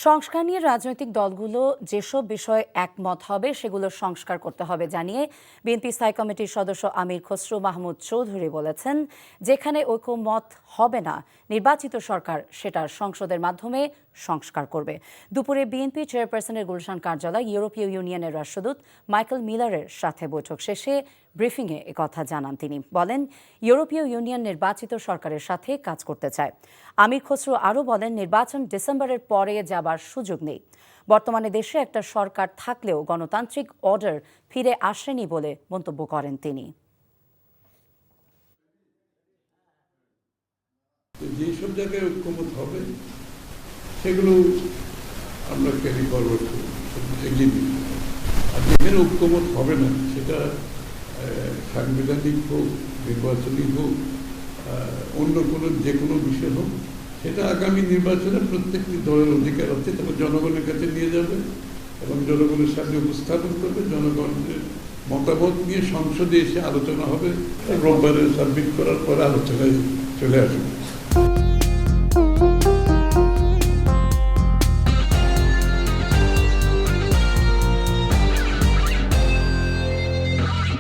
সংস্কার নিয়ে রাজনৈতিক দলগুলো যেসব বিষয়ে একমত হবে সেগুলোর সংস্কার করতে হবে জানিয়ে বিএনপি স্থায়ী কমিটির সদস্য আমির খসরু মাহমুদ চৌধুরী বলেছেন, যেখানে ঐকমত হবে না নির্বাচিত সরকার সেটা সংসদের মাধ্যমে সংস্কার করবে। দুপুরে বিএনপি চেয়ারপারসনের গুলশান কার্যালয় ইউরোপীয় ইউনিয়নের রাষ্ট্রদূত মাইকেল মিলারের সাথে বৈঠক শেষে ব্রিফিংয়ে একথা জানান তিনি। বলেন, ইউরোপীয় ইউনিয়ন নির্বাচিত সরকারের সাথে কাজ করতে চায়। আমির খসরু আরও বলেন, নির্বাচন ডিসেম্বরের পরে যাবার সুযোগ নেই। বর্তমানে দেশে একটা সরকার থাকলেও গণতান্ত্রিক অর্ডার ফিরে আসেনি বলে মন্তব্য করেন তিনি। যেসব জায়গায় ঐক্যমত হবে সেগুলো আমরা ক্যারি ফরওয়ার্ড করব, এগিয়ে দিই। আর যেখানে ঐক্যমত হবে না সেটা সাংবিধানিক হোক, নির্বাচনী হোক, অন্য কোনো যে কোনো বিষয় হোক, সেটা আগামী নির্বাচনে প্রত্যেকটি দলের অধিকার আছে। তবে জনগণের কাছে নিয়ে যাবে এবং জনগণের সামনে উপস্থাপন করবে। জনগণের মতামত নিয়ে সংসদে এসে আলোচনা হবে। রোববারে সাবমিট করার পরে আলোচনায় চলে আসবে।